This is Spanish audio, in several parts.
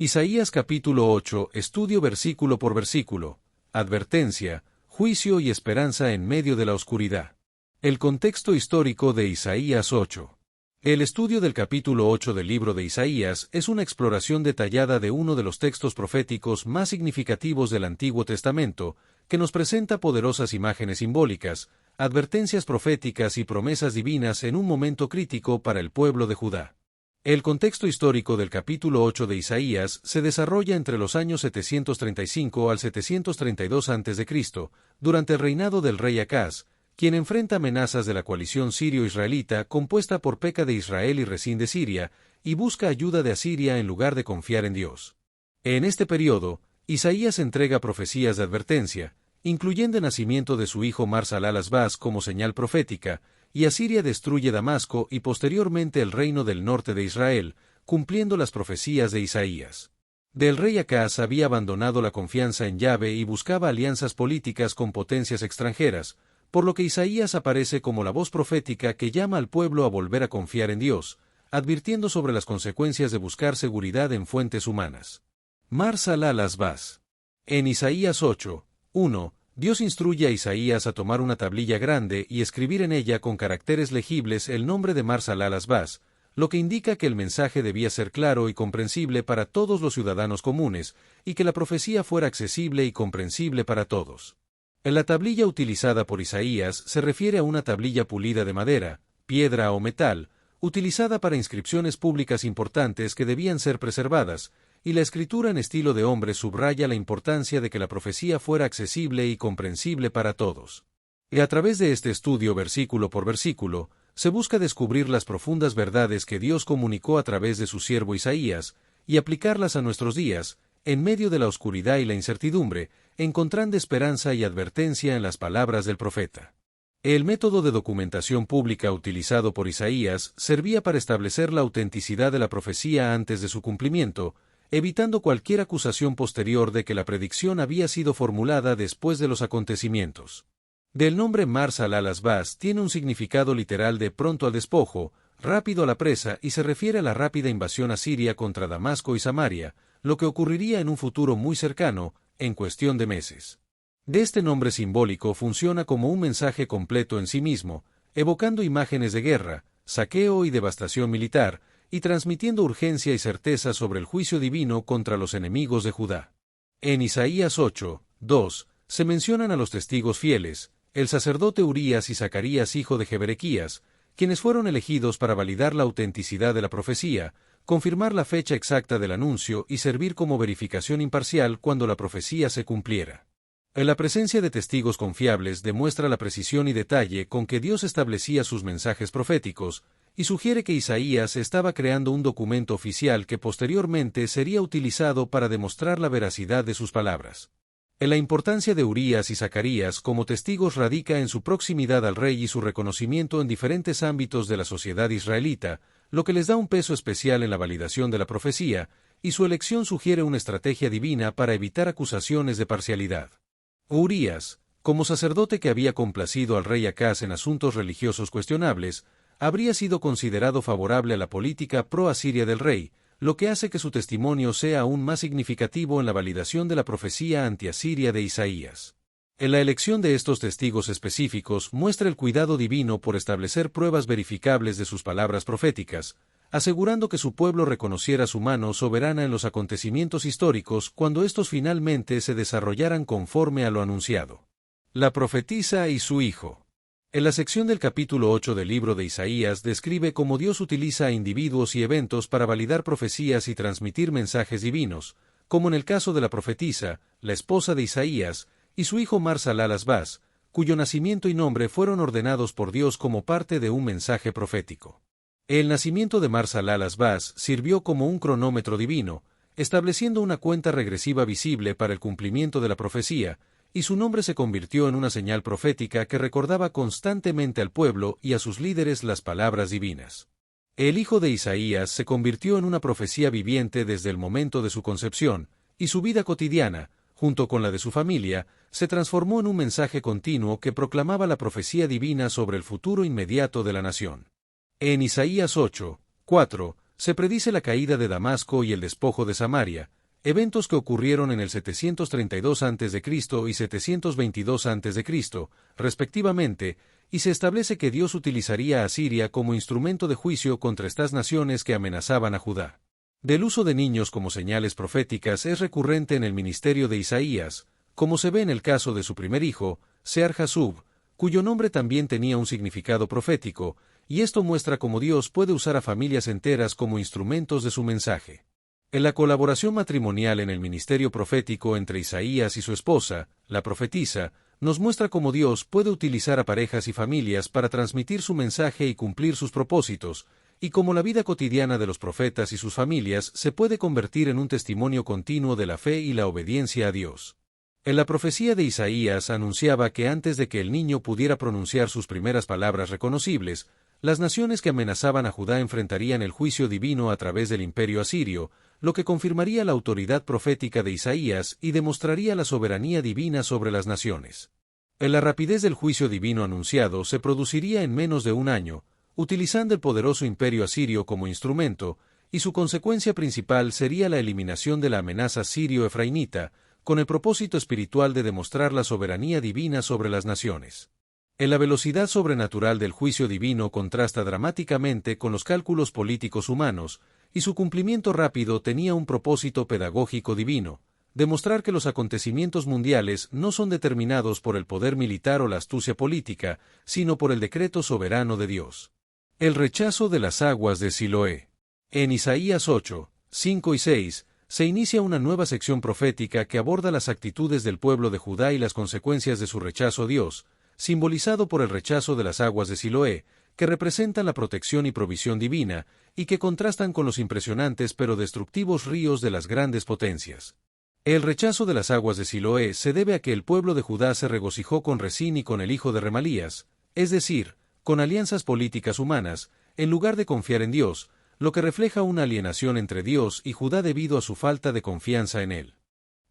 Isaías capítulo 8, estudio versículo por versículo. Advertencia, juicio y esperanza en medio de la oscuridad. El contexto histórico de Isaías 8. El estudio del capítulo 8 del libro de Isaías es una exploración detallada de uno de los textos proféticos más significativos del Antiguo Testamento, que nos presenta poderosas imágenes simbólicas, advertencias proféticas y promesas divinas en un momento crítico para el pueblo de Judá. El contexto histórico del capítulo 8 de Isaías se desarrolla entre los años 735 al 732 a.C., durante el reinado del rey Acaz, quien enfrenta amenazas de la coalición sirio-israelita compuesta por Peca de Israel y Resín de Siria, y busca ayuda de Asiria en lugar de confiar en Dios. En este periodo, Isaías entrega profecías de advertencia, incluyendo el nacimiento de su hijo Mar-Salal-Has-Baz como señal profética, y Asiria destruye Damasco y posteriormente el reino del norte de Israel, cumpliendo las profecías de Isaías. Del rey Acaz había abandonado la confianza en Yahvé y buscaba alianzas políticas con potencias extranjeras, por lo que Isaías aparece como la voz profética que llama al pueblo a volver a confiar en Dios, advirtiendo sobre las consecuencias de buscar seguridad en fuentes humanas. Mar-Salal-Has-Baz. En Isaías 8, 1, Dios instruye a Isaías a tomar una tablilla grande y escribir en ella con caracteres legibles el nombre de Mar-Salal-Has-Baz, lo que indica que el mensaje debía ser claro y comprensible para todos los ciudadanos comunes, y que la profecía fuera accesible y comprensible para todos. En la tablilla utilizada por Isaías se refiere a una tablilla pulida de madera, piedra o metal, utilizada para inscripciones públicas importantes que debían ser preservadas, y la escritura en estilo de hombre subraya la importancia de que la profecía fuera accesible y comprensible para todos. Y a través de este estudio versículo por versículo, se busca descubrir las profundas verdades que Dios comunicó a través de su siervo Isaías, y aplicarlas a nuestros días, en medio de la oscuridad y la incertidumbre, encontrando esperanza y advertencia en las palabras del profeta. El método de documentación pública utilizado por Isaías servía para establecer la autenticidad de la profecía antes de su cumplimiento, evitando cualquier acusación posterior de que la predicción había sido formulada después de los acontecimientos. Del nombre Mar-Salal-Has-Baz tiene un significado literal de pronto al despojo, rápido a la presa, y se refiere a la rápida invasión asiria contra Damasco y Samaria, lo que ocurriría en un futuro muy cercano, en cuestión de meses. De este nombre simbólico funciona como un mensaje completo en sí mismo, evocando imágenes de guerra, saqueo y devastación militar, y transmitiendo urgencia y certeza sobre el juicio divino contra los enemigos de Judá. En Isaías 8, 2, se mencionan a los testigos fieles, el sacerdote Urías y Zacarías hijo de Jeberequías, quienes fueron elegidos para validar la autenticidad de la profecía, confirmar la fecha exacta del anuncio y servir como verificación imparcial cuando la profecía se cumpliera. En la presencia de testigos confiables demuestra la precisión y detalle con que Dios establecía sus mensajes proféticos, y sugiere que Isaías estaba creando un documento oficial que posteriormente sería utilizado para demostrar la veracidad de sus palabras. En la importancia de Urías y Zacarías como testigos radica en su proximidad al rey y su reconocimiento en diferentes ámbitos de la sociedad israelita, lo que les da un peso especial en la validación de la profecía, y su elección sugiere una estrategia divina para evitar acusaciones de parcialidad. Urías, como sacerdote que había complacido al rey Acaz en asuntos religiosos cuestionables, habría sido considerado favorable a la política pro-asiria del rey, lo que hace que su testimonio sea aún más significativo en la validación de la profecía anti-asiria de Isaías. En la elección de estos testigos específicos muestra el cuidado divino por establecer pruebas verificables de sus palabras proféticas, asegurando que su pueblo reconociera su mano soberana en los acontecimientos históricos cuando estos finalmente se desarrollaran conforme a lo anunciado. La profetisa y su hijo. En la sección del capítulo 8 del libro de Isaías describe cómo Dios utiliza a individuos y eventos para validar profecías y transmitir mensajes divinos, como en el caso de la profetisa, la esposa de Isaías, y su hijo Mar-Salal-Has-Baz, cuyo nacimiento y nombre fueron ordenados por Dios como parte de un mensaje profético. El nacimiento de Mar-Salal-Has-Baz sirvió como un cronómetro divino, estableciendo una cuenta regresiva visible para el cumplimiento de la profecía, y su nombre se convirtió en una señal profética que recordaba constantemente al pueblo y a sus líderes las palabras divinas. El hijo de Isaías se convirtió en una profecía viviente desde el momento de su concepción, y su vida cotidiana, junto con la de su familia, se transformó en un mensaje continuo que proclamaba la profecía divina sobre el futuro inmediato de la nación. En Isaías 8, 4, Se predice la caída de Damasco y el despojo de Samaria, eventos que ocurrieron en el 732 a.C. y 722 a.C., respectivamente, y se establece que Dios utilizaría a Asiria como instrumento de juicio contra estas naciones que amenazaban a Judá. Del uso de niños como señales proféticas es recurrente en el ministerio de Isaías, como se ve en el caso de su primer hijo, Sear-Jasub, cuyo nombre también tenía un significado profético, y esto muestra cómo Dios puede usar a familias enteras como instrumentos de su mensaje. En la colaboración matrimonial en el ministerio profético entre Isaías y su esposa, la profetisa, nos muestra cómo Dios puede utilizar a parejas y familias para transmitir su mensaje y cumplir sus propósitos, y cómo la vida cotidiana de los profetas y sus familias se puede convertir en un testimonio continuo de la fe y la obediencia a Dios. En la profecía de Isaías anunciaba que antes de que el niño pudiera pronunciar sus primeras palabras reconocibles, las naciones que amenazaban a Judá enfrentarían el juicio divino a través del imperio asirio, lo que confirmaría la autoridad profética de Isaías y demostraría la soberanía divina sobre las naciones. En la rapidez del juicio divino anunciado se produciría en menos de un año, utilizando el poderoso imperio asirio como instrumento, y su consecuencia principal sería la eliminación de la amenaza sirio-efraimita, con el propósito espiritual de demostrar la soberanía divina sobre las naciones. En la velocidad sobrenatural del juicio divino contrasta dramáticamente con los cálculos políticos humanos, y su cumplimiento rápido tenía un propósito pedagógico divino, demostrar que los acontecimientos mundiales no son determinados por el poder militar o la astucia política, sino por el decreto soberano de Dios. El rechazo de las aguas de Siloé. En Isaías 8, 5 y 6, se inicia una nueva sección profética que aborda las actitudes del pueblo de Judá y las consecuencias de su rechazo a Dios, simbolizado por el rechazo de las aguas de Siloé, que representan la protección y provisión divina, y que contrastan con los impresionantes pero destructivos ríos de las grandes potencias. El rechazo de las aguas de Siloé se debe a que el pueblo de Judá se regocijó con Resín y con el hijo de Remalías, es decir, con alianzas políticas humanas, en lugar de confiar en Dios, lo que refleja una alienación entre Dios y Judá debido a su falta de confianza en él.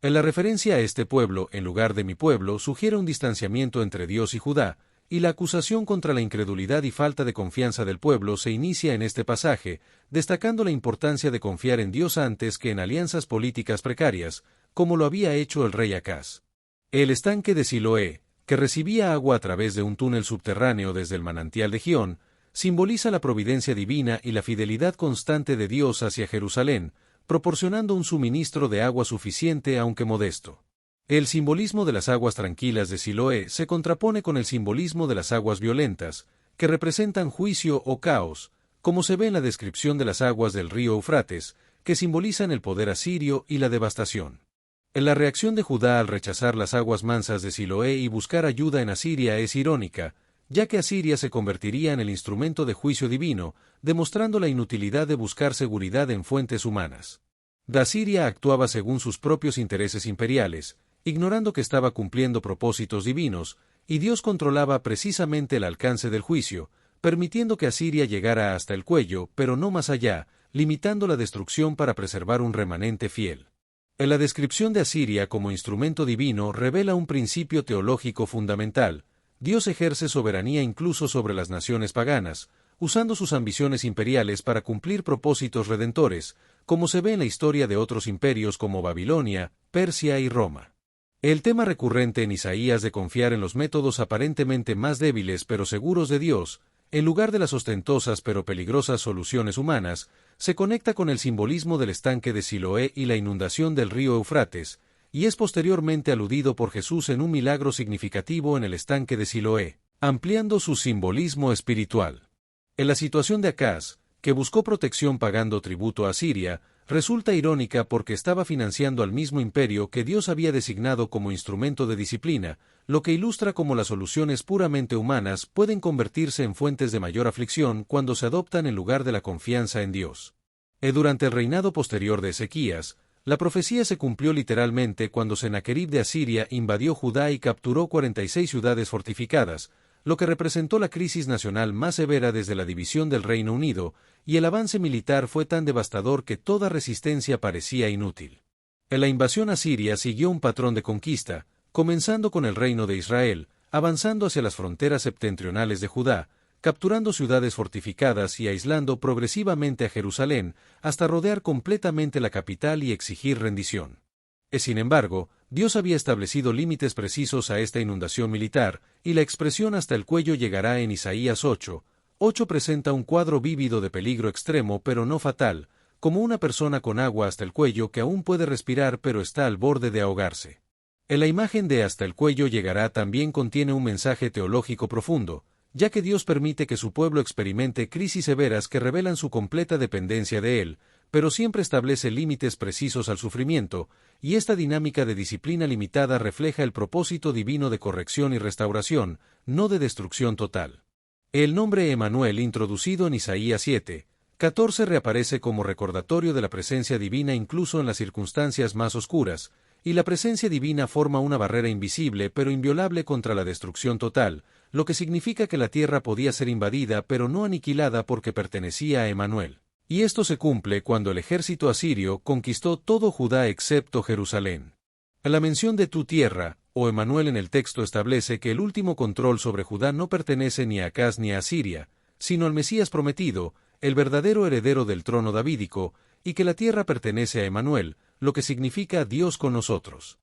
En la referencia a este pueblo, en lugar de mi pueblo, sugiere un distanciamiento entre Dios y Judá, y la acusación contra la incredulidad y falta de confianza del pueblo se inicia en este pasaje, destacando la importancia de confiar en Dios antes que en alianzas políticas precarias, como lo había hecho el rey Acaz. El estanque de Siloé, que recibía agua a través de un túnel subterráneo desde el manantial de Gihón, simboliza la providencia divina y la fidelidad constante de Dios hacia Jerusalén, proporcionando un suministro de agua suficiente aunque modesto. El simbolismo de las aguas tranquilas de Siloé se contrapone con el simbolismo de las aguas violentas, que representan juicio o caos, como se ve en la descripción de las aguas del río Eufrates, que simbolizan el poder asirio y la devastación. En la reacción de Judá al rechazar las aguas mansas de Siloé y buscar ayuda en Asiria es irónica, ya que Asiria se convertiría en el instrumento de juicio divino, demostrando la inutilidad de buscar seguridad en fuentes humanas. Asiria actuaba según sus propios intereses imperiales, ignorando que estaba cumpliendo propósitos divinos, y Dios controlaba precisamente el alcance del juicio, permitiendo que Asiria llegara hasta el cuello, pero no más allá, limitando la destrucción para preservar un remanente fiel. En la descripción de Asiria como instrumento divino revela un principio teológico fundamental. Dios ejerce soberanía incluso sobre las naciones paganas, usando sus ambiciones imperiales para cumplir propósitos redentores, como se ve en la historia de otros imperios como Babilonia, Persia y Roma. El tema recurrente en Isaías de confiar en los métodos aparentemente más débiles pero seguros de Dios, en lugar de las ostentosas pero peligrosas soluciones humanas, se conecta con el simbolismo del estanque de Siloé y la inundación del río Eufrates, y es posteriormente aludido por Jesús en un milagro significativo en el estanque de Siloé, ampliando su simbolismo espiritual. En la situación de Acaz, que buscó protección pagando tributo a Asiria, resulta irónica porque estaba financiando al mismo imperio que Dios había designado como instrumento de disciplina, lo que ilustra cómo las soluciones puramente humanas pueden convertirse en fuentes de mayor aflicción cuando se adoptan en lugar de la confianza en Dios. Durante el reinado posterior de Ezequías, la profecía se cumplió literalmente cuando Sennacherib de Asiria invadió Judá y capturó 46 ciudades fortificadas, lo que representó la crisis nacional más severa desde la división del Reino Unido, y el avance militar fue tan devastador que toda resistencia parecía inútil. En la invasión asiria siguió un patrón de conquista, comenzando con el reino de Israel, avanzando hacia las fronteras septentrionales de Judá, capturando ciudades fortificadas y aislando progresivamente a Jerusalén hasta rodear completamente la capital y exigir rendición. Sin embargo, Dios había establecido límites precisos a esta inundación militar, y la expresión hasta el cuello llegará en Isaías 8:8 presenta un cuadro vívido de peligro extremo pero no fatal, como una persona con agua hasta el cuello que aún puede respirar pero está al borde de ahogarse. En la imagen de hasta el cuello llegará también contiene un mensaje teológico profundo, ya que Dios permite que su pueblo experimente crisis severas que revelan su completa dependencia de Él, pero siempre establece límites precisos al sufrimiento, y esta dinámica de disciplina limitada refleja el propósito divino de corrección y restauración, no de destrucción total. El nombre Emmanuel, introducido en Isaías 7:14, reaparece como recordatorio de la presencia divina incluso en las circunstancias más oscuras, y la presencia divina forma una barrera invisible pero inviolable contra la destrucción total, lo que significa que la tierra podía ser invadida pero no aniquilada porque pertenecía a Emmanuel. Y esto se cumple cuando el ejército asirio conquistó todo Judá excepto Jerusalén. La mención de tu tierra, o Emmanuel en el texto establece que el último control sobre Judá no pertenece ni a Acaz ni a Asiria, sino al Mesías prometido, el verdadero heredero del trono davídico, y que la tierra pertenece a Emmanuel, lo que significa Dios con nosotros.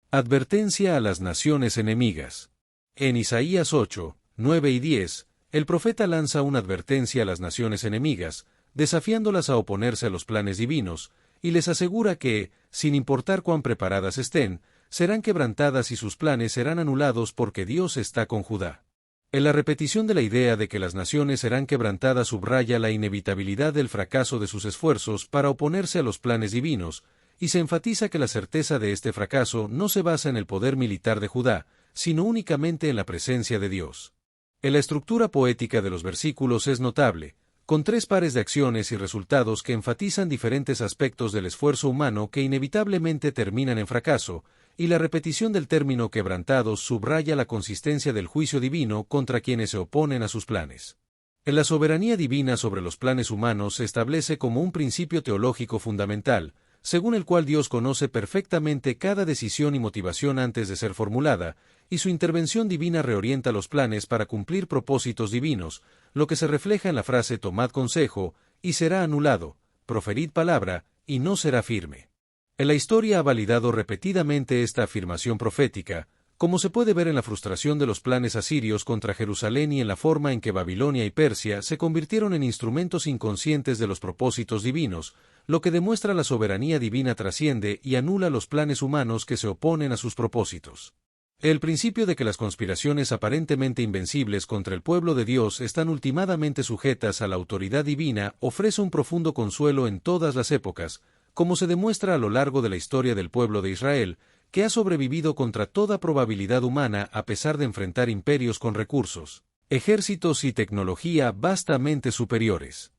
Advertencia a las naciones enemigas. En Isaías 8:9 y 10, el profeta lanza una advertencia a las naciones enemigas, desafiándolas a oponerse a los planes divinos, y les asegura que, sin importar cuán preparadas estén, serán quebrantadas y sus planes serán anulados porque Dios está con Judá. En la repetición de la idea de que las naciones serán quebrantadas subraya la inevitabilidad del fracaso de sus esfuerzos para oponerse a los planes divinos, y se enfatiza que la certeza de este fracaso no se basa en el poder militar de Judá, sino únicamente en la presencia de Dios. En la estructura poética de los versículos es notable, con 3 pares de acciones y resultados que enfatizan diferentes aspectos del esfuerzo humano que inevitablemente terminan en fracaso, y la repetición del término quebrantados subraya la consistencia del juicio divino contra quienes se oponen a sus planes. En la soberanía divina sobre los planes humanos se establece como un principio teológico fundamental, según el cual Dios conoce perfectamente cada decisión y motivación antes de ser formulada, y su intervención divina reorienta los planes para cumplir propósitos divinos, lo que se refleja en la frase tomad consejo, y será anulado, proferid palabra, y no será firme. En la historia ha validado repetidamente esta afirmación profética, como se puede ver en la frustración de los planes asirios contra Jerusalén y en la forma en que Babilonia y Persia se convirtieron en instrumentos inconscientes de los propósitos divinos, lo que demuestra la soberanía divina trasciende y anula los planes humanos que se oponen a sus propósitos. El principio de que las conspiraciones aparentemente invencibles contra el pueblo de Dios están ultimadamente sujetas a la autoridad divina ofrece un profundo consuelo en todas las épocas, como se demuestra a lo largo de la historia del pueblo de Israel, que ha sobrevivido contra toda probabilidad humana a pesar de enfrentar imperios con recursos, ejércitos y tecnología vastamente superiores.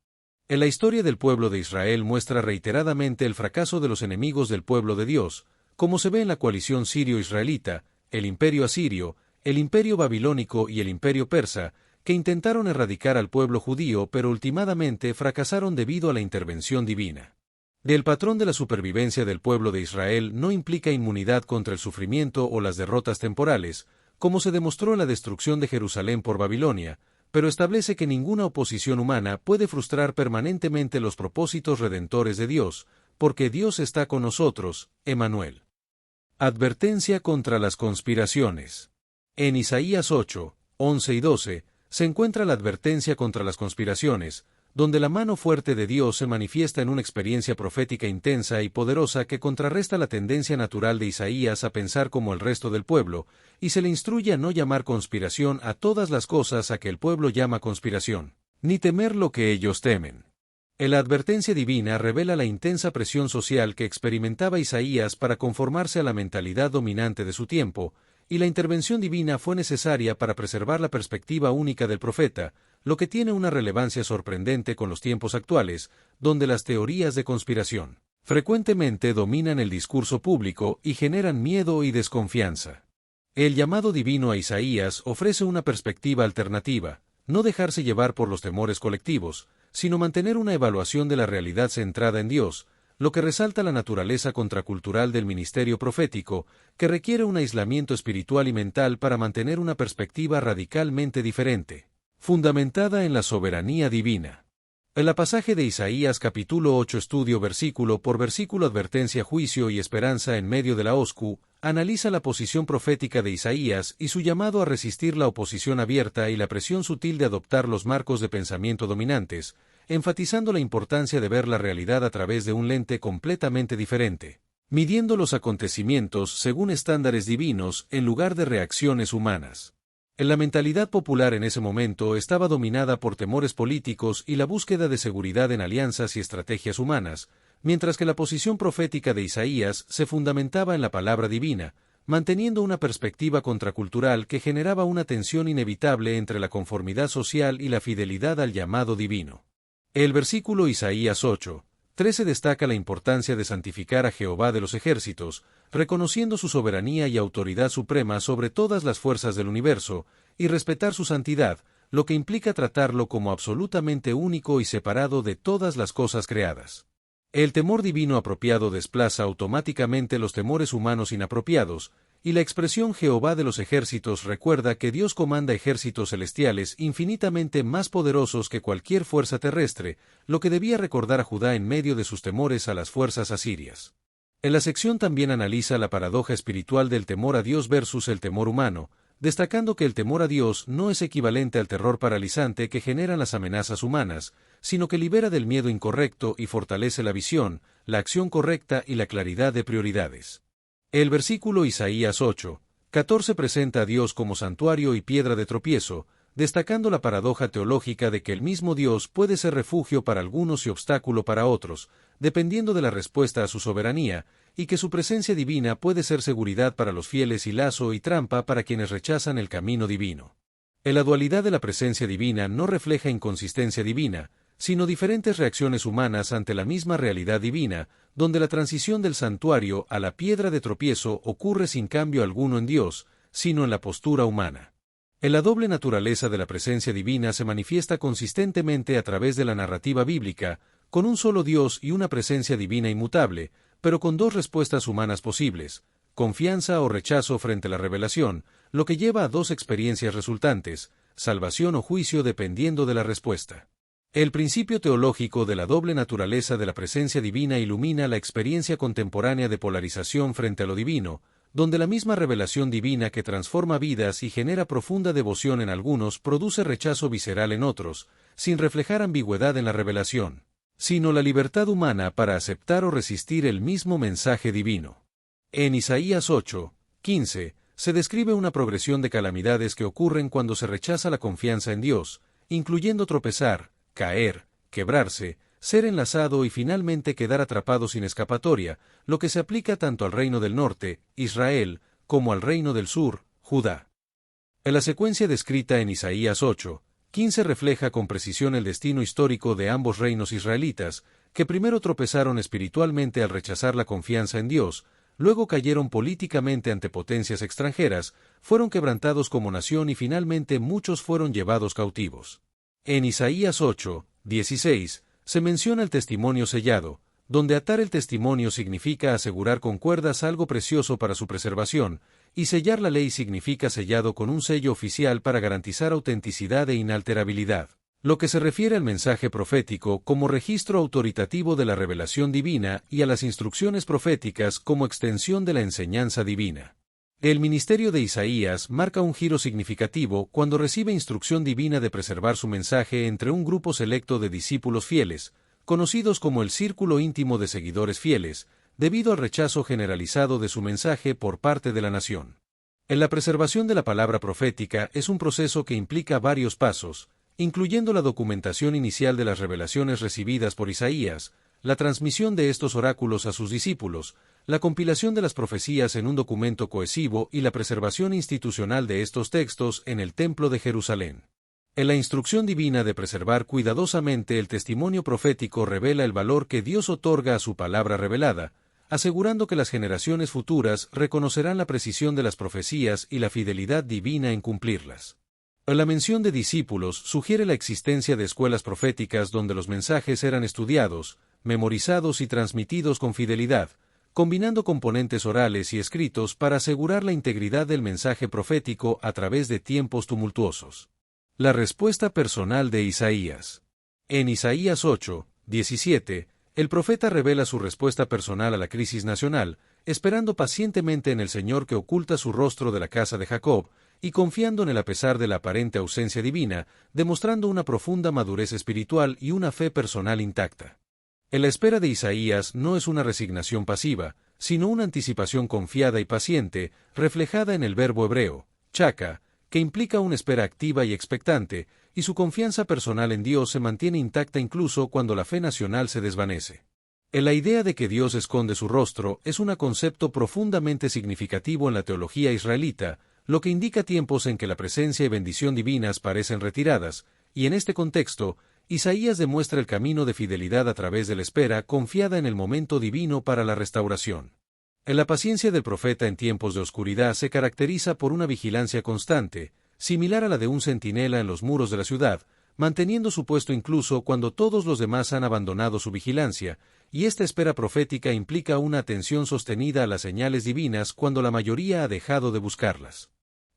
En la historia del pueblo de Israel muestra reiteradamente el fracaso de los enemigos del pueblo de Dios, como se ve en la coalición sirio-israelita, el imperio asirio, el imperio babilónico y el imperio persa, que intentaron erradicar al pueblo judío pero últimamente fracasaron debido a la intervención divina. El patrón de la supervivencia del pueblo de Israel no implica inmunidad contra el sufrimiento o las derrotas temporales, como se demostró en la destrucción de Jerusalén por Babilonia, pero establece que ninguna oposición humana puede frustrar permanentemente los propósitos redentores de Dios, porque Dios está con nosotros, Emmanuel. Advertencia contra las conspiraciones. En Isaías 8:11 y 12, se encuentra la advertencia contra las conspiraciones, donde la mano fuerte de Dios se manifiesta en una experiencia profética intensa y poderosa que contrarresta la tendencia natural de Isaías a pensar como el resto del pueblo, y se le instruye a no llamar conspiración a todas las cosas a que el pueblo llama conspiración, ni temer lo que ellos temen. En la advertencia divina revela la intensa presión social que experimentaba Isaías para conformarse a la mentalidad dominante de su tiempo, y la intervención divina fue necesaria para preservar la perspectiva única del profeta, lo que tiene una relevancia sorprendente con los tiempos actuales, donde las teorías de conspiración frecuentemente dominan el discurso público y generan miedo y desconfianza. El llamado divino a Isaías ofrece una perspectiva alternativa, no dejarse llevar por los temores colectivos, sino mantener una evaluación de la realidad centrada en Dios, lo que resalta la naturaleza contracultural del ministerio profético, que requiere un aislamiento espiritual y mental para mantener una perspectiva radicalmente diferente. fundamentada en la soberanía divina. En el pasaje de Isaías capítulo 8 estudio versículo por versículo advertencia, juicio y esperanza en medio de la OSCU, analiza la posición profética de Isaías y su llamado a resistir la oposición abierta y la presión sutil de adoptar los marcos de pensamiento dominantes, enfatizando la importancia de ver la realidad a través de un lente completamente diferente, midiendo los acontecimientos según estándares divinos en lugar de reacciones humanas. La mentalidad popular en ese momento estaba dominada por temores políticos y la búsqueda de seguridad en alianzas y estrategias humanas, mientras que la posición profética de Isaías se fundamentaba en la palabra divina, manteniendo una perspectiva contracultural que generaba una tensión inevitable entre la conformidad social y la fidelidad al llamado divino. El versículo Isaías 8:13 destaca la importancia de santificar a Jehová de los ejércitos, reconociendo su soberanía y autoridad suprema sobre todas las fuerzas del universo, y respetar su santidad, lo que implica tratarlo como absolutamente único y separado de todas las cosas creadas. El temor divino apropiado desplaza automáticamente los temores humanos inapropiados, y la expresión Jehová de los ejércitos recuerda que Dios comanda ejércitos celestiales infinitamente más poderosos que cualquier fuerza terrestre, lo que debía recordar a Judá en medio de sus temores a las fuerzas asirias. En la sección también analiza la paradoja espiritual del temor a Dios versus el temor humano, destacando que el temor a Dios no es equivalente al terror paralizante que generan las amenazas humanas, sino que libera del miedo incorrecto y fortalece la visión, la acción correcta y la claridad de prioridades. El versículo Isaías 8:14 presenta a Dios como santuario y piedra de tropiezo, destacando la paradoja teológica de que el mismo Dios puede ser refugio para algunos y obstáculo para otros, dependiendo de la respuesta a su soberanía, y que su presencia divina puede ser seguridad para los fieles y lazo y trampa para quienes rechazan el camino divino. La dualidad de la presencia divina no refleja inconsistencia divina, sino diferentes reacciones humanas ante la misma realidad divina, donde la transición del santuario a la piedra de tropiezo ocurre sin cambio alguno en Dios, sino en la postura humana. La doble naturaleza de la presencia divina se manifiesta consistentemente a través de la narrativa bíblica, con un solo Dios y una presencia divina inmutable, pero con dos respuestas humanas posibles, confianza o rechazo frente a la revelación, lo que lleva a dos experiencias resultantes, salvación o juicio dependiendo de la respuesta. El principio teológico de la doble naturaleza de la presencia divina ilumina la experiencia contemporánea de polarización frente a lo divino, donde la misma revelación divina que transforma vidas y genera profunda devoción en algunos produce rechazo visceral en otros, sin reflejar ambigüedad en la revelación, sino la libertad humana para aceptar o resistir el mismo mensaje divino. En Isaías 8:15 se describe una progresión de calamidades que ocurren cuando se rechaza la confianza en Dios, incluyendo tropezar, caer, quebrarse, ser enlazado y finalmente quedar atrapado sin escapatoria, lo que se aplica tanto al reino del norte, Israel, como al reino del sur, Judá. En la secuencia descrita en Isaías 8:15 refleja con precisión el destino histórico de ambos reinos israelitas, que primero tropezaron espiritualmente al rechazar la confianza en Dios, luego cayeron políticamente ante potencias extranjeras, fueron quebrantados como nación y finalmente muchos fueron llevados cautivos. En Isaías 8:16 se menciona el testimonio sellado, donde atar el testimonio significa asegurar con cuerdas algo precioso para su preservación, y sellar la ley significa sellado con un sello oficial para garantizar autenticidad e inalterabilidad, lo que se refiere al mensaje profético como registro autoritativo de la revelación divina y a las instrucciones proféticas como extensión de la enseñanza divina. El ministerio de Isaías marca un giro significativo cuando recibe instrucción divina de preservar su mensaje entre un grupo selecto de discípulos fieles, conocidos como el círculo íntimo de seguidores fieles, debido al rechazo generalizado de su mensaje por parte de la nación. En la preservación de la palabra profética es un proceso que implica varios pasos, incluyendo la documentación inicial de las revelaciones recibidas por Isaías, la transmisión de estos oráculos a sus discípulos, la compilación de las profecías en un documento cohesivo y la preservación institucional de estos textos en el Templo de Jerusalén. En la instrucción divina de preservar cuidadosamente el testimonio profético revela el valor que Dios otorga a su palabra revelada, asegurando que las generaciones futuras reconocerán la precisión de las profecías y la fidelidad divina en cumplirlas. La mención de discípulos sugiere la existencia de escuelas proféticas donde los mensajes eran estudiados, memorizados y transmitidos con fidelidad, combinando componentes orales y escritos para asegurar la integridad del mensaje profético a través de tiempos tumultuosos. La respuesta personal de Isaías. En Isaías 8, 17, el profeta revela su respuesta personal a la crisis nacional, esperando pacientemente en el Señor que oculta su rostro de la casa de Jacob, y confiando en él a pesar de la aparente ausencia divina, demostrando una profunda madurez espiritual y una fe personal intacta. En la espera de Isaías no es una resignación pasiva, sino una anticipación confiada y paciente, reflejada en el verbo hebreo, chaka, que implica una espera activa y expectante, y su confianza personal en Dios se mantiene intacta incluso cuando la fe nacional se desvanece. La idea de que Dios esconde su rostro es un concepto profundamente significativo en la teología israelita, lo que indica tiempos en que la presencia y bendición divinas parecen retiradas, y en este contexto, Isaías demuestra el camino de fidelidad a través de la espera confiada en el momento divino para la restauración. La paciencia del profeta en tiempos de oscuridad se caracteriza por una vigilancia constante, similar a la de un centinela en los muros de la ciudad, manteniendo su puesto incluso cuando todos los demás han abandonado su vigilancia, y esta espera profética implica una atención sostenida a las señales divinas cuando la mayoría ha dejado de buscarlas.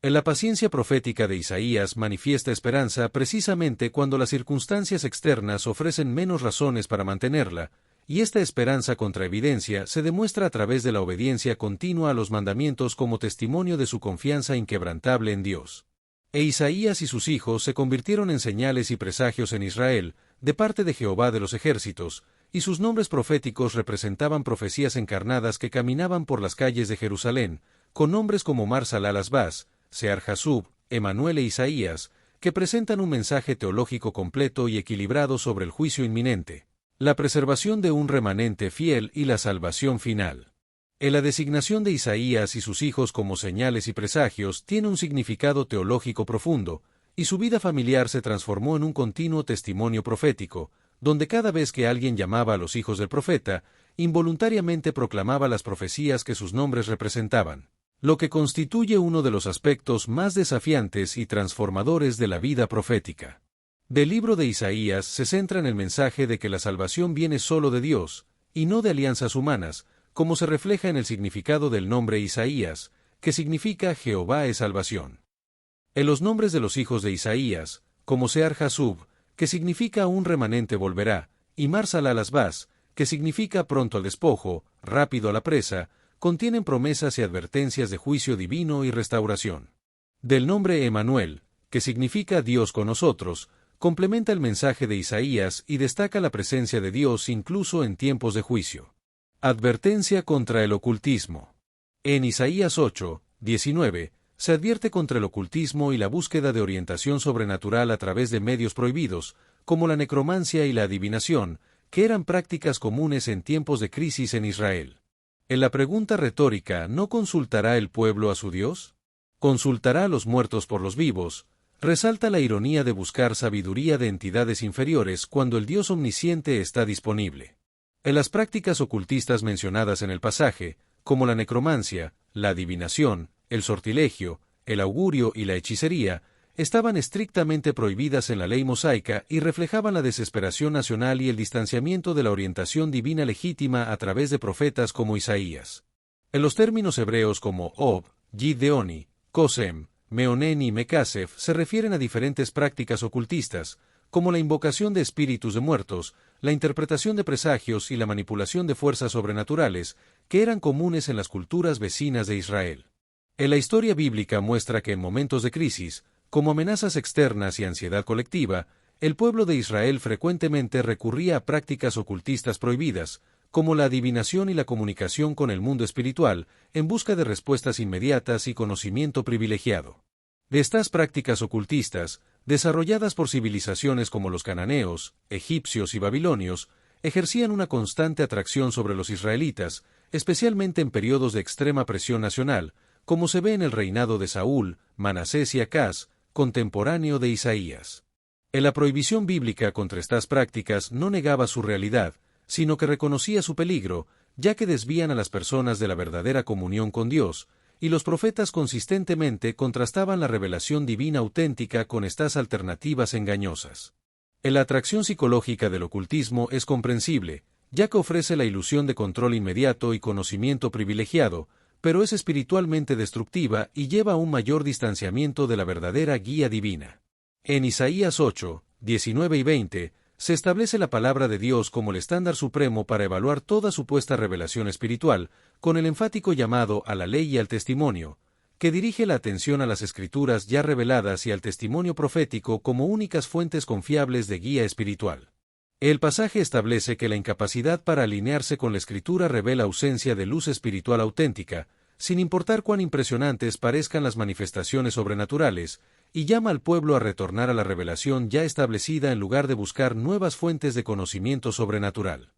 En la paciencia profética de Isaías manifiesta esperanza precisamente cuando las circunstancias externas ofrecen menos razones para mantenerla, y esta esperanza contra evidencia se demuestra a través de la obediencia continua a los mandamientos como testimonio de su confianza inquebrantable en Dios. Isaías y sus hijos se convirtieron en señales y presagios en Israel, de parte de Jehová de los ejércitos, y sus nombres proféticos representaban profecías encarnadas que caminaban por las calles de Jerusalén, con nombres como Mar-Salal-Asbaz, Sear-Jasub, Emanuel e Isaías, que presentan un mensaje teológico completo y equilibrado sobre el juicio inminente, la preservación de un remanente fiel y la salvación final. La designación de Isaías y sus hijos como señales y presagios tiene un significado teológico profundo, y su vida familiar se transformó en un continuo testimonio profético, donde cada vez que alguien llamaba a los hijos del profeta, involuntariamente proclamaba las profecías que sus nombres representaban, lo que constituye uno de los aspectos más desafiantes y transformadores de la vida profética. Del libro de Isaías se centra en el mensaje de que la salvación viene solo de Dios, y no de alianzas humanas, como se refleja en el significado del nombre Isaías, que significa Jehová es salvación. En los nombres de los hijos de Isaías, como Sear-Jasub, que significa un remanente volverá, y Mar-Salal-Asbaz, que significa pronto al despojo, rápido a la presa, contienen promesas y advertencias de juicio divino y restauración. Del nombre Emanuel, que significa Dios con nosotros, complementa el mensaje de Isaías y destaca la presencia de Dios incluso en tiempos de juicio. Advertencia contra el ocultismo. En Isaías 8, 19, se advierte contra el ocultismo y la búsqueda de orientación sobrenatural a través de medios prohibidos, como la necromancia y la adivinación, que eran prácticas comunes en tiempos de crisis en Israel. En la pregunta retórica, ¿no consultará el pueblo a su Dios? ¿Consultará a los muertos por los vivos? Resalta la ironía de buscar sabiduría de entidades inferiores cuando el Dios omnisciente está disponible. En las prácticas ocultistas mencionadas en el pasaje, como la necromancia, la adivinación, el sortilegio, el augurio y la hechicería, estaban estrictamente prohibidas en la ley mosaica y reflejaban la desesperación nacional y el distanciamiento de la orientación divina legítima a través de profetas como Isaías. En los términos hebreos como Ob, Gideoni, Kosem, Meonen y Mekasef se refieren a diferentes prácticas ocultistas, como la invocación de espíritus de muertos, la interpretación de presagios y la manipulación de fuerzas sobrenaturales, que eran comunes en las culturas vecinas de Israel. En la historia bíblica muestra que en momentos de crisis, como amenazas externas y ansiedad colectiva, el pueblo de Israel frecuentemente recurría a prácticas ocultistas prohibidas, como la adivinación y la comunicación con el mundo espiritual, en busca de respuestas inmediatas y conocimiento privilegiado. De estas prácticas ocultistas, desarrolladas por civilizaciones como los cananeos, egipcios y babilonios, ejercían una constante atracción sobre los israelitas, especialmente en periodos de extrema presión nacional, como se ve en el reinado de Saúl, Manasés y Acaz, contemporáneo de Isaías. En la prohibición bíblica contra estas prácticas no negaba su realidad, sino que reconocía su peligro, ya que desvían a las personas de la verdadera comunión con Dios, y los profetas consistentemente contrastaban la revelación divina auténtica con estas alternativas engañosas. La atracción psicológica del ocultismo es comprensible, ya que ofrece la ilusión de control inmediato y conocimiento privilegiado, pero es espiritualmente destructiva y lleva a un mayor distanciamiento de la verdadera guía divina. En Isaías 8, 19 y 20, se establece la palabra de Dios como el estándar supremo para evaluar toda supuesta revelación espiritual, con el enfático llamado a la ley y al testimonio, que dirige la atención a las escrituras ya reveladas y al testimonio profético como únicas fuentes confiables de guía espiritual. El pasaje establece que la incapacidad para alinearse con la escritura revela ausencia de luz espiritual auténtica, sin importar cuán impresionantes parezcan las manifestaciones sobrenaturales, y llama al pueblo a retornar a la revelación ya establecida en lugar de buscar nuevas fuentes de conocimiento sobrenatural.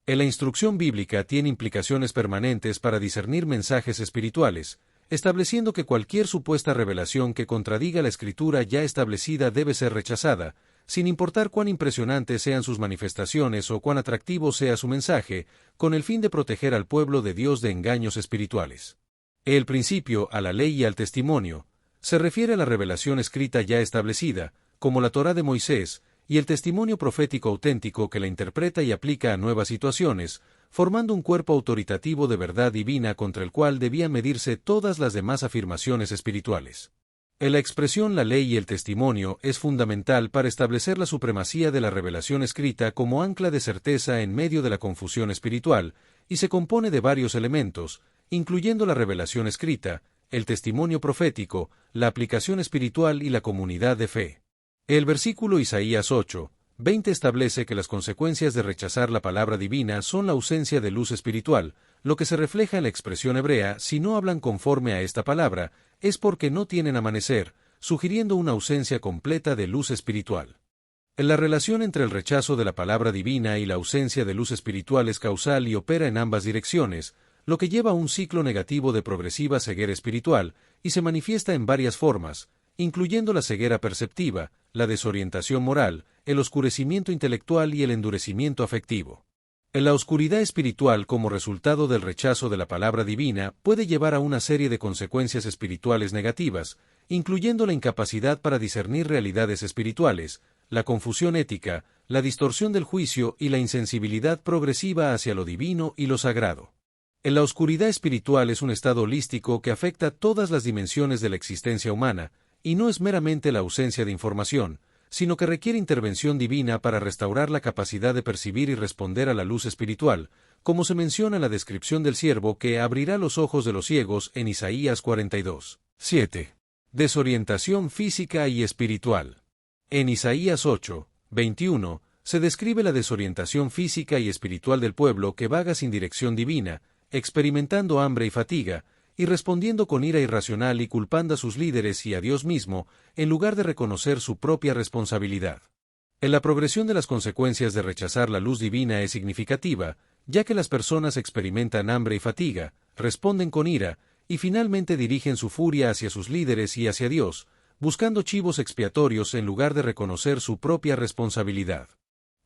La instrucción bíblica tiene implicaciones permanentes para discernir mensajes espirituales, estableciendo que cualquier supuesta revelación que contradiga la escritura ya establecida debe ser rechazada, sin importar cuán impresionantes sean sus manifestaciones o cuán atractivo sea su mensaje, con el fin de proteger al pueblo de Dios de engaños espirituales. El principio a la ley y al testimonio se refiere a la revelación escrita ya establecida, como la Torá de Moisés, y el testimonio profético auténtico que la interpreta y aplica a nuevas situaciones, formando un cuerpo autoritativo de verdad divina contra el cual debían medirse todas las demás afirmaciones espirituales. La expresión la ley y el testimonio es fundamental para establecer la supremacía de la revelación escrita como ancla de certeza en medio de la confusión espiritual, y se compone de varios elementos, incluyendo la revelación escrita, el testimonio profético, la aplicación espiritual y la comunidad de fe. El versículo Isaías 8, 20 establece que las consecuencias de rechazar la palabra divina son la ausencia de luz espiritual, lo que se refleja en la expresión hebrea: si no hablan conforme a esta palabra, es porque no tienen amanecer, sugiriendo una ausencia completa de luz espiritual. La relación entre el rechazo de la palabra divina y la ausencia de luz espiritual es causal y opera en ambas direcciones, lo que lleva a un ciclo negativo de progresiva ceguera espiritual, y se manifiesta en varias formas, incluyendo la ceguera perceptiva, la desorientación moral, el oscurecimiento intelectual y el endurecimiento afectivo. La oscuridad espiritual como resultado del rechazo de la palabra divina puede llevar a una serie de consecuencias espirituales negativas, incluyendo la incapacidad para discernir realidades espirituales, la confusión ética, la distorsión del juicio y la insensibilidad progresiva hacia lo divino y lo sagrado. La oscuridad espiritual es un estado holístico que afecta todas las dimensiones de la existencia humana, y no es meramente la ausencia de información, sino que requiere intervención divina para restaurar la capacidad de percibir y responder a la luz espiritual, como se menciona en la descripción del siervo que abrirá los ojos de los ciegos en Isaías 42. 7. Desorientación física y espiritual. En Isaías 8, 21, se describe la desorientación física y espiritual del pueblo que vaga sin dirección divina, experimentando hambre y fatiga, y respondiendo con ira irracional y culpando a sus líderes y a Dios mismo, en lugar de reconocer su propia responsabilidad. La progresión de las consecuencias de rechazar la luz divina es significativa, ya que las personas experimentan hambre y fatiga, responden con ira, y finalmente dirigen su furia hacia sus líderes y hacia Dios, buscando chivos expiatorios en lugar de reconocer su propia responsabilidad.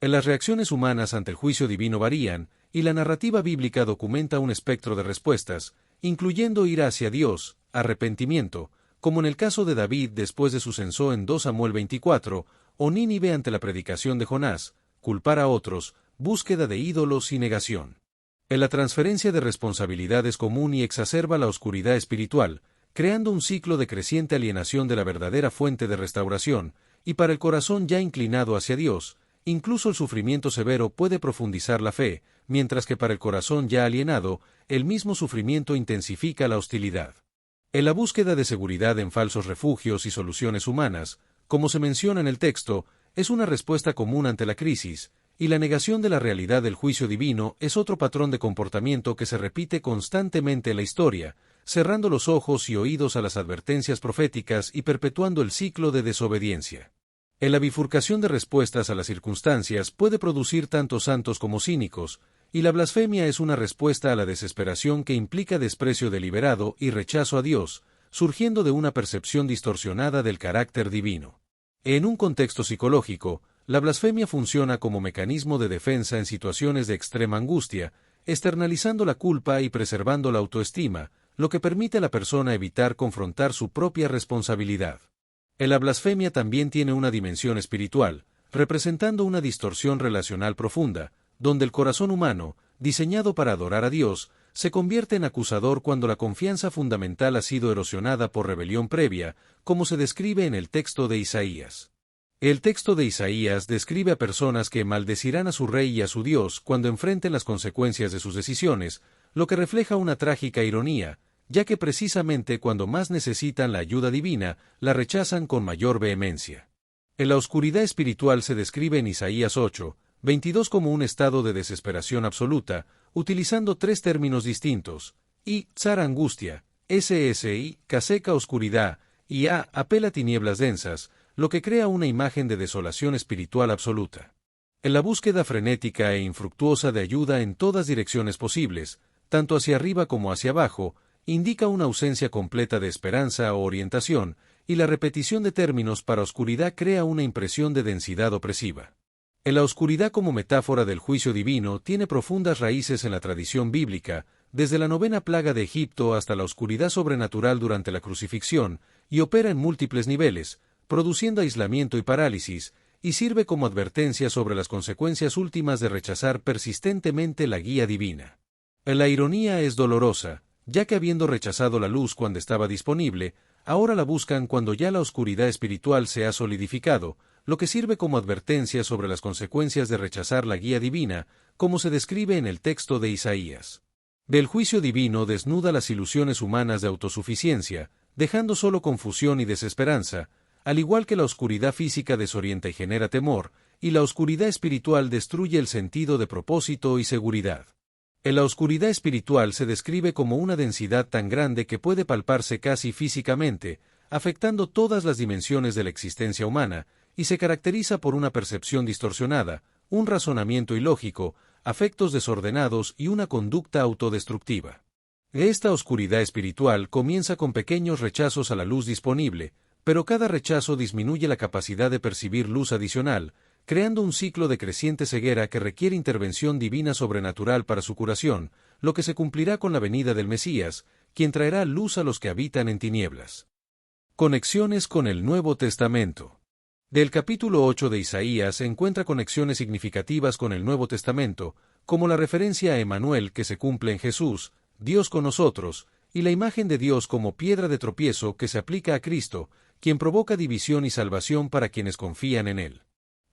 Las reacciones humanas ante el juicio divino varían, y la narrativa bíblica documenta un espectro de respuestas, incluyendo ira hacia Dios, arrepentimiento, como en el caso de David después de su censo en 2 Samuel 24, o Nínive ante la predicación de Jonás, culpar a otros, búsqueda de ídolos y negación. La transferencia de responsabilidad es común y exacerba la oscuridad espiritual, creando un ciclo de creciente alienación de la verdadera fuente de restauración, y para el corazón ya inclinado hacia Dios, incluso el sufrimiento severo puede profundizar la fe, mientras que para el corazón ya alienado, el mismo sufrimiento intensifica la hostilidad. En la búsqueda de seguridad en falsos refugios y soluciones humanas, como se menciona en el texto, es una respuesta común ante la crisis, y la negación de la realidad del juicio divino es otro patrón de comportamiento que se repite constantemente en la historia, cerrando los ojos y oídos a las advertencias proféticas y perpetuando el ciclo de desobediencia. La bifurcación de respuestas a las circunstancias puede producir tanto santos como cínicos, y la blasfemia es una respuesta a la desesperación que implica desprecio deliberado y rechazo a Dios, surgiendo de una percepción distorsionada del carácter divino. En un contexto psicológico, la blasfemia funciona como mecanismo de defensa en situaciones de extrema angustia, externalizando la culpa y preservando la autoestima, lo que permite a la persona evitar confrontar su propia responsabilidad. La blasfemia también tiene una dimensión espiritual, representando una distorsión relacional profunda, donde el corazón humano, diseñado para adorar a Dios, se convierte en acusador cuando la confianza fundamental ha sido erosionada por rebelión previa, como se describe en el texto de Isaías. El texto de Isaías describe a personas que maldecirán a su rey y a su Dios cuando enfrenten las consecuencias de sus decisiones, lo que refleja una trágica ironía, ya que precisamente cuando más necesitan la ayuda divina, la rechazan con mayor vehemencia. En la oscuridad espiritual se describe en Isaías 8:22 como un estado de desesperación absoluta, utilizando tres términos distintos: I, Tsar angustia, SSI, Caseca oscuridad, y A, apela tinieblas densas, lo que crea una imagen de desolación espiritual absoluta. En la búsqueda frenética e infructuosa de ayuda en todas direcciones posibles, tanto hacia arriba como hacia abajo, indica una ausencia completa de esperanza o orientación, y la repetición de términos para oscuridad crea una impresión de densidad opresiva. En la oscuridad como metáfora del juicio divino tiene profundas raíces en la tradición bíblica, desde la 9ª plaga de Egipto hasta la oscuridad sobrenatural durante la crucifixión, y opera en múltiples niveles, produciendo aislamiento y parálisis, y sirve como advertencia sobre las consecuencias últimas de rechazar persistentemente la guía divina. La ironía es dolorosa, ya que habiendo rechazado la luz cuando estaba disponible, ahora la buscan cuando ya la oscuridad espiritual se ha solidificado, lo que sirve como advertencia sobre las consecuencias de rechazar la guía divina, como se describe en el texto de Isaías. Del juicio divino desnuda las ilusiones humanas de autosuficiencia, dejando solo confusión y desesperanza, al igual que la oscuridad física desorienta y genera temor, y la oscuridad espiritual destruye el sentido de propósito y seguridad. En la oscuridad espiritual se describe como una densidad tan grande que puede palparse casi físicamente, afectando todas las dimensiones de la existencia humana, y se caracteriza por una percepción distorsionada, un razonamiento ilógico, afectos desordenados y una conducta autodestructiva. Esta oscuridad espiritual comienza con pequeños rechazos a la luz disponible, pero cada rechazo disminuye la capacidad de percibir luz adicional, creando un ciclo de creciente ceguera que requiere intervención divina sobrenatural para su curación, lo que se cumplirá con la venida del Mesías, quien traerá luz a los que habitan en tinieblas. Conexiones con el Nuevo Testamento. Del capítulo 8 de Isaías se encuentra conexiones significativas con el Nuevo Testamento, como la referencia a Emmanuel que se cumple en Jesús, Dios con nosotros, y la imagen de Dios como piedra de tropiezo que se aplica a Cristo, quien provoca división y salvación para quienes confían en Él.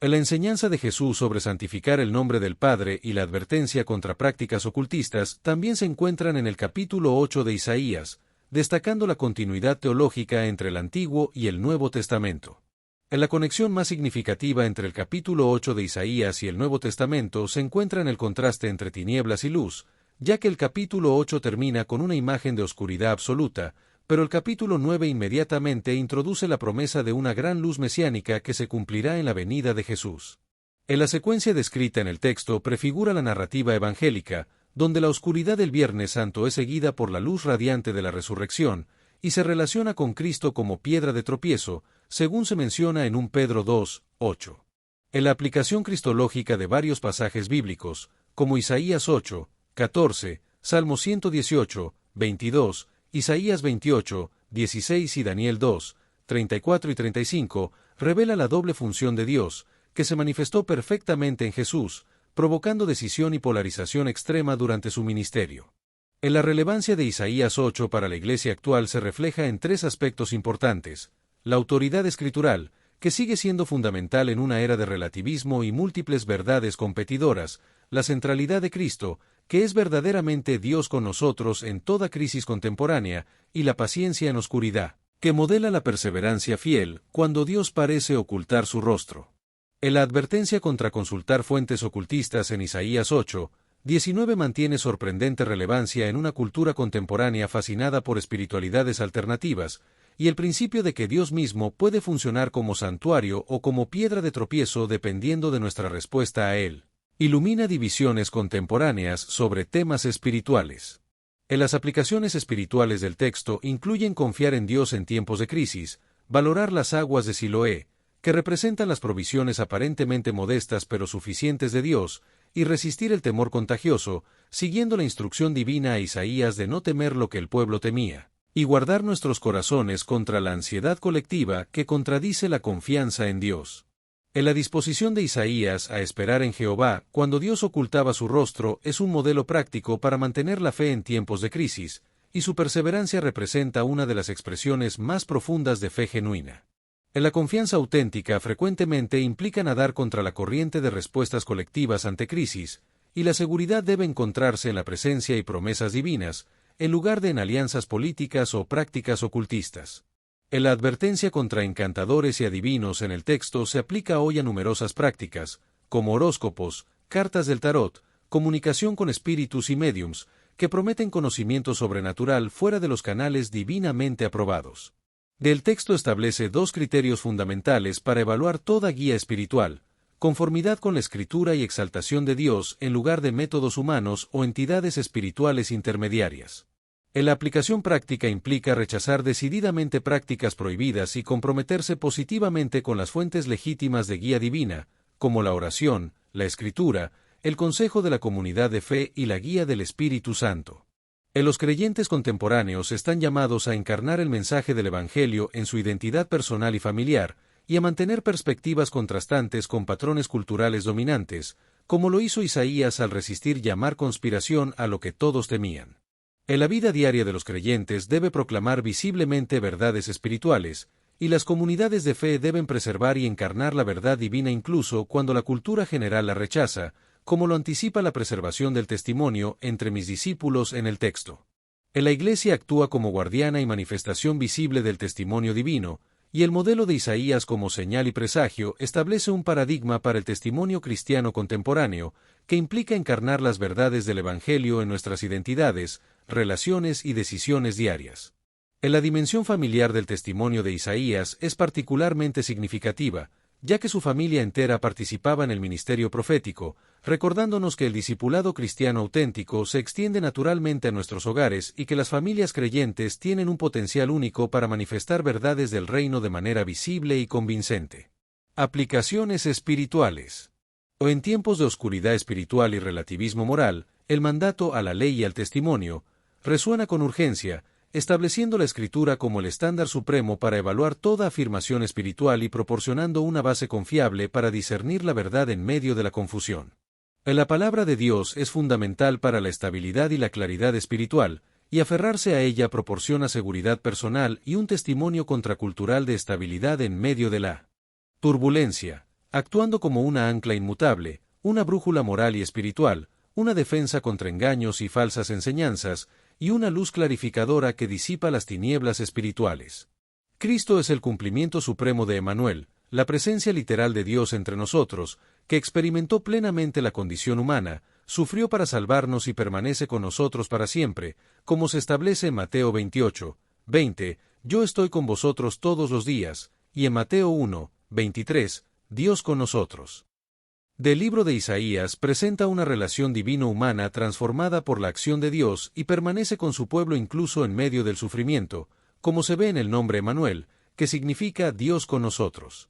La enseñanza de Jesús sobre santificar el nombre del Padre y la advertencia contra prácticas ocultistas también se encuentran en el capítulo 8 de Isaías, destacando la continuidad teológica entre el Antiguo y el Nuevo Testamento. En la conexión más significativa entre el capítulo 8 de Isaías y el Nuevo Testamento se encuentra en el contraste entre tinieblas y luz, ya que el capítulo 8 termina con una imagen de oscuridad absoluta, pero el capítulo 9 inmediatamente introduce la promesa de una gran luz mesiánica que se cumplirá en la venida de Jesús. En la secuencia descrita en el texto prefigura la narrativa evangélica, donde la oscuridad del Viernes Santo es seguida por la luz radiante de la resurrección, y se relaciona con Cristo como piedra de tropiezo, según se menciona en 1 Pedro 2:8. En la aplicación cristológica de varios pasajes bíblicos, como Isaías 8:14, Salmo 118:22, Isaías 28:16 y Daniel 2:34 y 35, revela la doble función de Dios, que se manifestó perfectamente en Jesús, provocando decisión y polarización extrema durante su ministerio. En la relevancia de Isaías 8 para la Iglesia actual se refleja en tres aspectos importantes: la autoridad escritural, que sigue siendo fundamental en una era de relativismo y múltiples verdades competidoras, la centralidad de Cristo, que es verdaderamente Dios con nosotros en toda crisis contemporánea, y la paciencia en oscuridad, que modela la perseverancia fiel cuando Dios parece ocultar su rostro. En la advertencia contra consultar fuentes ocultistas en Isaías 8:19 mantiene sorprendente relevancia en una cultura contemporánea fascinada por espiritualidades alternativas, y el principio de que Dios mismo puede funcionar como santuario o como piedra de tropiezo dependiendo de nuestra respuesta a Él. Ilumina divisiones contemporáneas sobre temas espirituales. En las aplicaciones espirituales del texto incluyen confiar en Dios en tiempos de crisis, valorar las aguas de Siloé, que representan las provisiones aparentemente modestas pero suficientes de Dios, y resistir el temor contagioso, siguiendo la instrucción divina a Isaías de no temer lo que el pueblo temía, y guardar nuestros corazones contra la ansiedad colectiva que contradice la confianza en Dios. En la disposición de Isaías a esperar en Jehová cuando Dios ocultaba su rostro es un modelo práctico para mantener la fe en tiempos de crisis, y su perseverancia representa una de las expresiones más profundas de fe genuina. En la confianza auténtica frecuentemente implica nadar contra la corriente de respuestas colectivas ante crisis, y la seguridad debe encontrarse en la presencia y promesas divinas, en lugar de en alianzas políticas o prácticas ocultistas. En la advertencia contra encantadores y adivinos en el texto se aplica hoy a numerosas prácticas, como horóscopos, cartas del tarot, comunicación con espíritus y médiums, que prometen conocimiento sobrenatural fuera de los canales divinamente aprobados. Del texto establece dos criterios fundamentales para evaluar toda guía espiritual: conformidad con la Escritura y exaltación de Dios en lugar de métodos humanos o entidades espirituales intermediarias. En la aplicación práctica implica rechazar decididamente prácticas prohibidas y comprometerse positivamente con las fuentes legítimas de guía divina, como la oración, la Escritura, el consejo de la comunidad de fe y la guía del Espíritu Santo. Los creyentes contemporáneos están llamados a encarnar el mensaje del Evangelio en su identidad personal y familiar, y a mantener perspectivas contrastantes con patrones culturales dominantes, como lo hizo Isaías al resistir llamar conspiración a lo que todos temían. En la vida diaria de los creyentes debe proclamar visiblemente verdades espirituales, y las comunidades de fe deben preservar y encarnar la verdad divina incluso cuando la cultura general la rechaza, como lo anticipa la preservación del testimonio entre mis discípulos en el texto. La Iglesia actúa como guardiana y manifestación visible del testimonio divino, y el modelo de Isaías como señal y presagio establece un paradigma para el testimonio cristiano contemporáneo, que implica encarnar las verdades del Evangelio en nuestras identidades, relaciones y decisiones diarias. En la dimensión familiar del testimonio de Isaías es particularmente significativa, ya que su familia entera participaba en el ministerio profético, recordándonos que el discipulado cristiano auténtico se extiende naturalmente a nuestros hogares y que las familias creyentes tienen un potencial único para manifestar verdades del reino de manera visible y convincente. Aplicaciones espirituales. En tiempos de oscuridad espiritual y relativismo moral, el mandato a la ley y al testimonio resuena con urgencia, estableciendo la Escritura como el estándar supremo para evaluar toda afirmación espiritual y proporcionando una base confiable para discernir la verdad en medio de la confusión. La palabra de Dios es fundamental para la estabilidad y la claridad espiritual, y aferrarse a ella proporciona seguridad personal y un testimonio contracultural de estabilidad en medio de la turbulencia, actuando como una ancla inmutable, una brújula moral y espiritual, una defensa contra engaños y falsas enseñanzas, y una luz clarificadora que disipa las tinieblas espirituales. Cristo es el cumplimiento supremo de Emmanuel, la presencia literal de Dios entre nosotros, que experimentó plenamente la condición humana, sufrió para salvarnos y permanece con nosotros para siempre, como se establece en Mateo 28, 20, yo estoy con vosotros todos los días, y en Mateo 1, 23, Dios con nosotros. Del libro de Isaías presenta una relación divino-humana transformada por la acción de Dios y permanece con su pueblo incluso en medio del sufrimiento, como se ve en el nombre Emmanuel, que significa Dios con nosotros.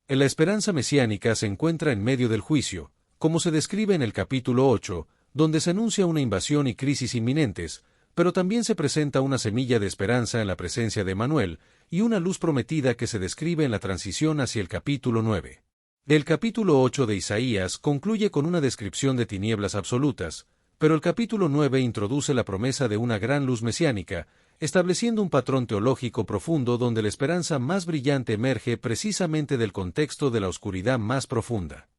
La esperanza mesiánica se encuentra en medio del juicio, como se describe en el capítulo 8, donde se anuncia una invasión y crisis inminentes, pero también se presenta una semilla de esperanza en la presencia de Emmanuel y una luz prometida que se describe en la transición hacia el capítulo 9. El capítulo 8 de Isaías concluye con una descripción de tinieblas absolutas, pero el capítulo 9 introduce la promesa de una gran luz mesiánica, estableciendo un patrón teológico profundo donde la esperanza más brillante emerge precisamente del contexto de la oscuridad más profunda.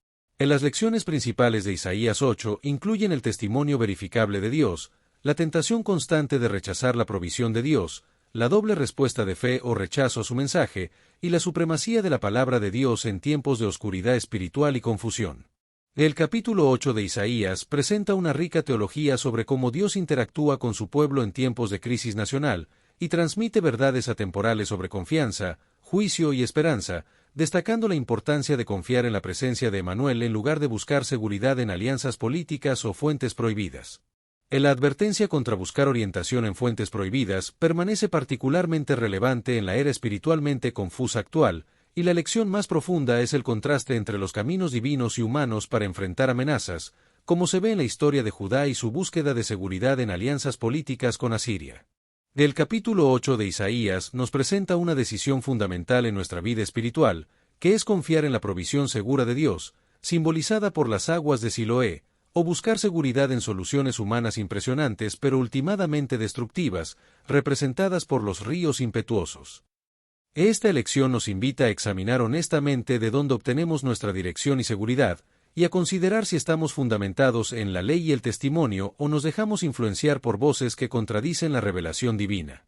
En las lecciones principales de Isaías 8 incluyen el testimonio verificable de Dios, la tentación constante de rechazar la provisión de Dios, la doble respuesta de fe o rechazo a su mensaje, y la supremacía de la palabra de Dios en tiempos de oscuridad espiritual y confusión. El capítulo 8 de Isaías presenta una rica teología sobre cómo Dios interactúa con su pueblo en tiempos de crisis nacional, y transmite verdades atemporales sobre confianza, juicio y esperanza, destacando la importancia de confiar en la presencia de Emmanuel en lugar de buscar seguridad en alianzas políticas o fuentes prohibidas. La advertencia contra buscar orientación en fuentes prohibidas permanece particularmente relevante en la era espiritualmente confusa actual, y la lección más profunda es el contraste entre los caminos divinos y humanos para enfrentar amenazas, como se ve en la historia de Judá y su búsqueda de seguridad en alianzas políticas con Asiria. El capítulo 8 de Isaías nos presenta una decisión fundamental en nuestra vida espiritual, que es confiar en la provisión segura de Dios, simbolizada por las aguas de Siloé, o buscar seguridad en soluciones humanas impresionantes pero ultimadamente destructivas, representadas por los ríos impetuosos. Esta elección nos invita a examinar honestamente de dónde obtenemos nuestra dirección y seguridad, y a considerar si estamos fundamentados en la ley y el testimonio o nos dejamos influenciar por voces que contradicen la revelación divina.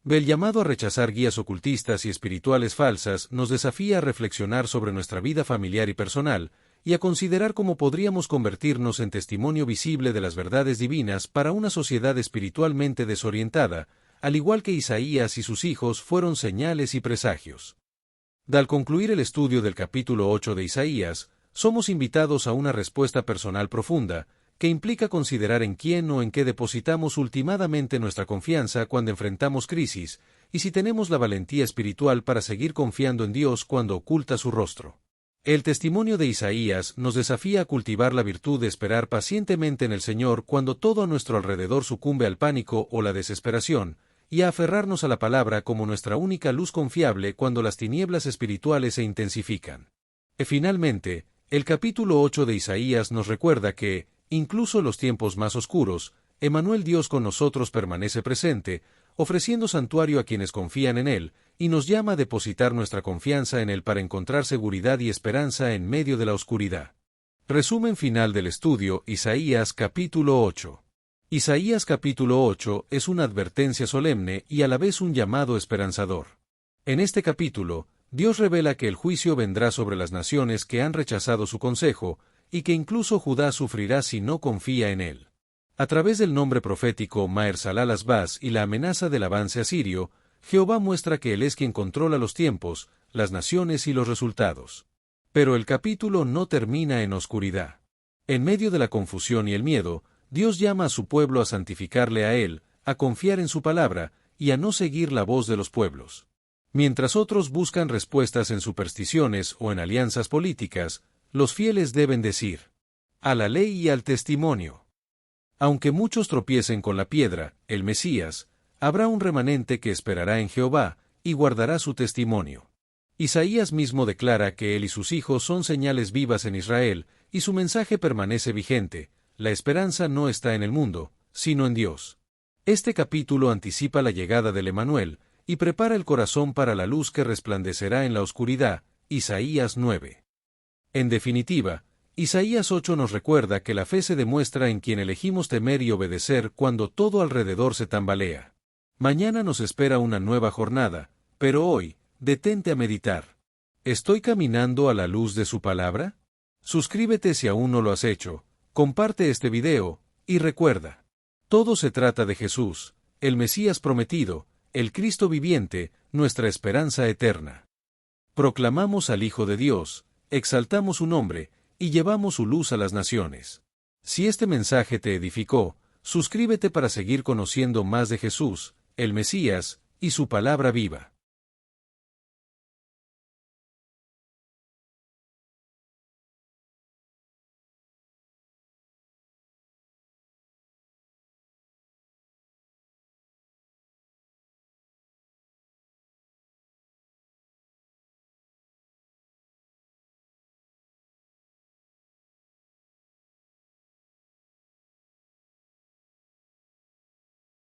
El llamado a rechazar guías ocultistas y espirituales falsas nos desafía a reflexionar sobre nuestra vida familiar y personal, y a considerar cómo podríamos convertirnos en testimonio visible de las verdades divinas para una sociedad espiritualmente desorientada, al igual que Isaías y sus hijos fueron señales y presagios. Al concluir el estudio del capítulo 8 de Isaías, somos invitados a una respuesta personal profunda, que implica considerar en quién o en qué depositamos ultimadamente nuestra confianza cuando enfrentamos crisis, y si tenemos la valentía espiritual para seguir confiando en Dios cuando oculta su rostro. El testimonio de Isaías nos desafía a cultivar la virtud de esperar pacientemente en el Señor cuando todo a nuestro alrededor sucumbe al pánico o la desesperación, y a aferrarnos a la palabra como nuestra única luz confiable cuando las tinieblas espirituales se intensifican. Finalmente, el capítulo 8 de Isaías nos recuerda que, incluso en los tiempos más oscuros, Emmanuel Dios con nosotros permanece presente, ofreciendo santuario a quienes confían en Él, y nos llama a depositar nuestra confianza en Él para encontrar seguridad y esperanza en medio de la oscuridad. Resumen final del estudio, Isaías capítulo 8. Isaías capítulo 8 es una advertencia solemne y a la vez un llamado esperanzador. En este capítulo, Dios revela que el juicio vendrá sobre las naciones que han rechazado su consejo, y que incluso Judá sufrirá si no confía en él. A través del nombre profético Maher-Shalal-Ashbaz y la amenaza del avance asirio, Jehová muestra que Él es quien controla los tiempos, las naciones y los resultados. Pero el capítulo no termina en oscuridad. En medio de la confusión y el miedo, Dios llama a su pueblo a santificarle a Él, a confiar en su palabra, y a no seguir la voz de los pueblos. Mientras otros buscan respuestas en supersticiones o en alianzas políticas, los fieles deben decir: a la ley y al testimonio. Aunque muchos tropiecen con la piedra, el Mesías, habrá un remanente que esperará en Jehová, y guardará su testimonio. Isaías mismo declara que él y sus hijos son señales vivas en Israel, y su mensaje permanece vigente: la esperanza no está en el mundo, sino en Dios. Este capítulo anticipa la llegada del Emmanuel, y prepara el corazón para la luz que resplandecerá en la oscuridad. Isaías 9. En definitiva, Isaías 8 nos recuerda que la fe se demuestra en quien elegimos temer y obedecer cuando todo alrededor se tambalea. Mañana nos espera una nueva jornada, pero hoy, detente a meditar. ¿Estoy caminando a la luz de su palabra? Suscríbete si aún no lo has hecho, comparte este video, y recuerda: todo se trata de Jesús, el Mesías prometido, el Cristo viviente, nuestra esperanza eterna. Proclamamos al Hijo de Dios, exaltamos su nombre, y llevamos su luz a las naciones. Si este mensaje te edificó, suscríbete para seguir conociendo más de Jesús, el Mesías, y su palabra viva.